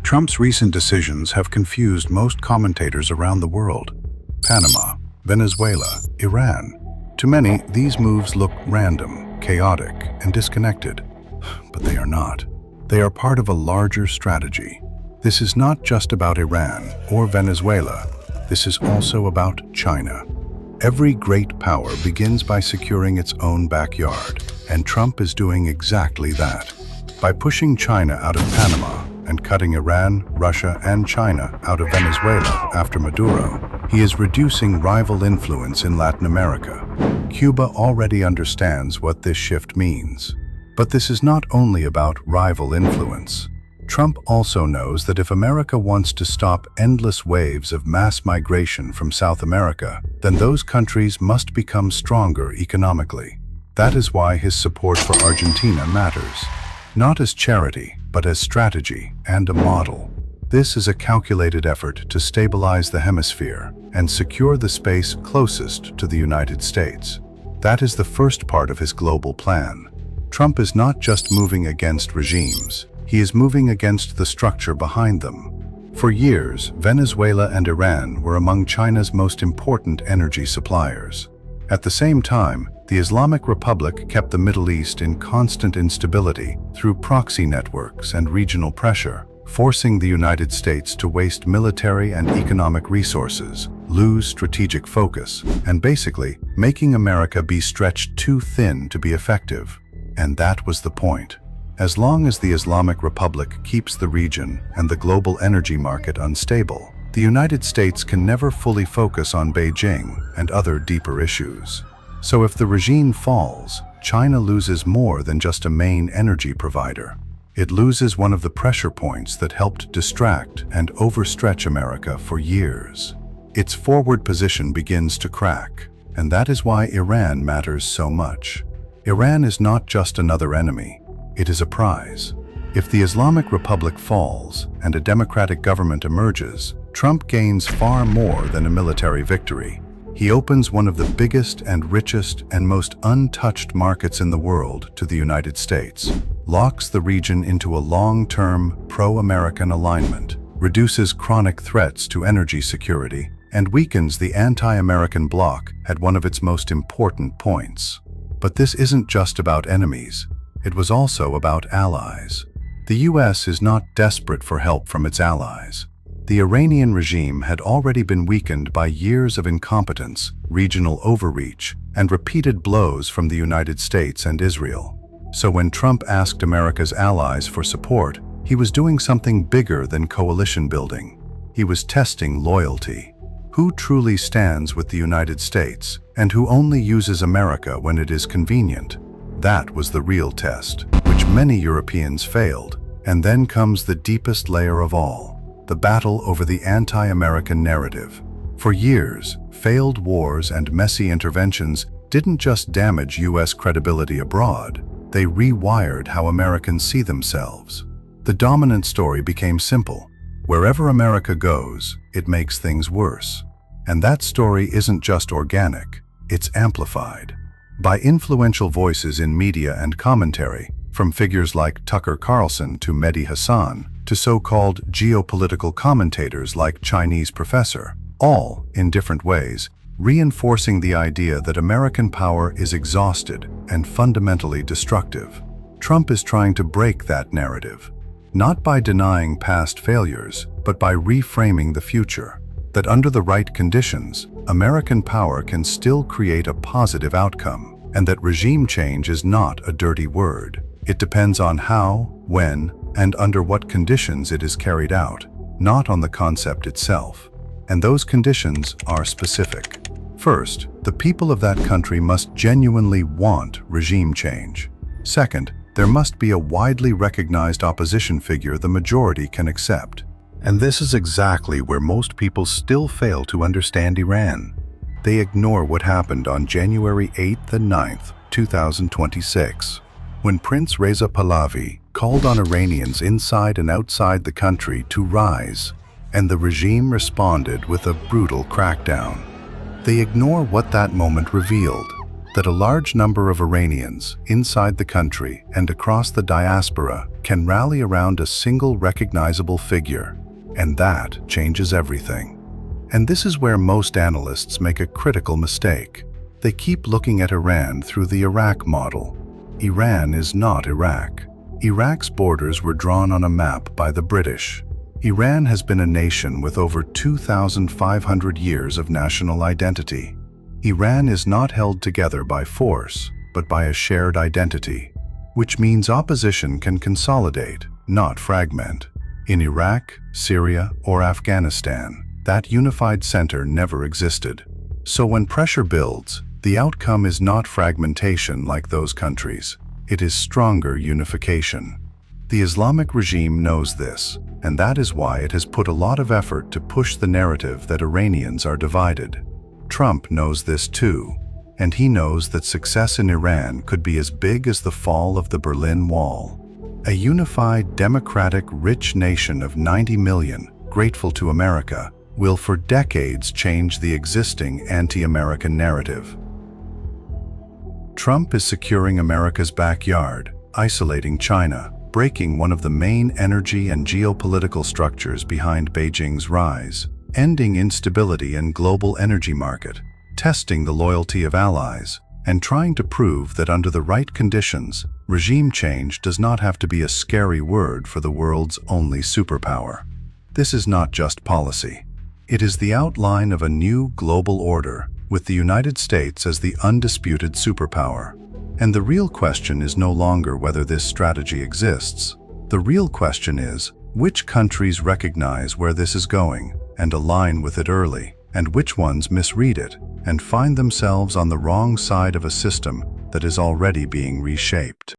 Trump's recent decisions have confused most commentators around the world. Panama, Venezuela, Iran. To many, these moves look random, chaotic, and disconnected. But they are not. They are part of a larger strategy. This is not just about Iran or Venezuela. This is also about China. Every great power begins by securing its own backyard, and Trump is doing exactly that. By pushing China out of Panama and cutting Iran, Russia, and China out of Venezuela after Maduro, he is reducing rival influence in Latin America. Cuba already understands what this shift means. But this is not only about rival influence. Trump also knows that if America wants to stop endless waves of mass migration from South America, then those countries must become stronger economically. That is why his support for Argentina matters. Not as charity, but as strategy and a model. This is a calculated effort to stabilize the hemisphere and secure the space closest to the United States. That is the first part of his global plan. Trump is not just moving against regimes. He is moving against the structure behind them. For years, Venezuela and Iran were among China's most important energy suppliers. At the same time, the Islamic Republic kept the Middle East in constant instability through proxy networks and regional pressure, forcing the United States to waste military and economic resources, lose strategic focus, and basically making America be stretched too thin to be effective. And that was the point. As long as the Islamic Republic keeps the region and the global energy market unstable, the United States can never fully focus on Beijing and other deeper issues. So if the regime falls, China loses more than just a main energy provider. It loses one of the pressure points that helped distract and overstretch America for years. Its forward position begins to crack, and that is why Iran matters so much. Iran is not just another enemy, it is a prize. If the Islamic Republic falls and a democratic government emerges, Trump gains far more than a military victory. He opens one of the biggest and richest and most untouched markets in the world to the United States, locks the region into a long-term pro-American alignment, reduces chronic threats to energy security, and weakens the anti-American bloc at one of its most important points. But this isn't just about enemies. It was also about allies. The US is not desperate for help from its allies. The Iranian regime had already been weakened by years of incompetence, regional overreach, and repeated blows from the United States and Israel. So when Trump asked America's allies for support, he was doing something bigger than coalition building. He was testing loyalty. Who truly stands with the United States, and who only uses America when it is convenient? That was the real test, which many Europeans failed. And then comes the deepest layer of all. The battle over the anti-American narrative. For years, failed wars and messy interventions didn't just damage US credibility abroad, they rewired how Americans see themselves. The dominant story became simple. Wherever America goes, it makes things worse. And that story isn't just organic, it's amplified. By influential voices in media and commentary, from figures like Tucker Carlson to Mehdi Hasan, to so-called geopolitical commentators like Chinese Professor, all, in different ways, reinforcing the idea that American power is exhausted and fundamentally destructive. Trump is trying to break that narrative, not by denying past failures, but by reframing the future, that under the right conditions, American power can still create a positive outcome, and that regime change is not a dirty word. It depends on how, when, and under what conditions it is carried out, not on the concept itself. And those conditions are specific. First, the people of that country must genuinely want regime change. Second, there must be a widely recognized opposition figure the majority can accept. And this is exactly where most people still fail to understand Iran. They ignore what happened on January 8th and 9th, 2026. When Prince Reza Pahlavi called on Iranians inside and outside the country to rise, and the regime responded with a brutal crackdown. They ignore what that moment revealed. that a large number of Iranians inside the country and across the diaspora can rally around a single recognizable figure, and that changes everything. And this is where most analysts make a critical mistake. They keep looking at Iran through the Iraq model. Iran is not Iraq. Iraq's borders were drawn on a map by the British. Iran has been a nation with over 2,500 years of national identity. Iran is not held together by force, but by a shared identity, which means opposition can consolidate, not fragment. In Iraq, Syria, or Afghanistan, that unified center never existed. So when pressure builds, the outcome is not fragmentation like those countries. It is stronger unification. The Islamic regime knows this, and that is why it has put a lot of effort to push the narrative that Iranians are divided. Trump knows this too, and he knows that success in Iran could be as big as the fall of the Berlin Wall. A unified, democratic, rich nation of 90 million, grateful to America, will for decades change the existing anti-American narrative. Trump is securing America's backyard, isolating China, breaking one of the main energy and geopolitical structures behind Beijing's rise, ending instability in global energy market, testing the loyalty of allies, and trying to prove that under the right conditions, regime change does not have to be a scary word for the world's only superpower. This is not just policy. It is the outline of a new global order, with the United States as the undisputed superpower. And the real question is no longer whether this strategy exists. The real question is, which countries recognize where this is going and align with it early, and which ones misread it and find themselves on the wrong side of a system that is already being reshaped.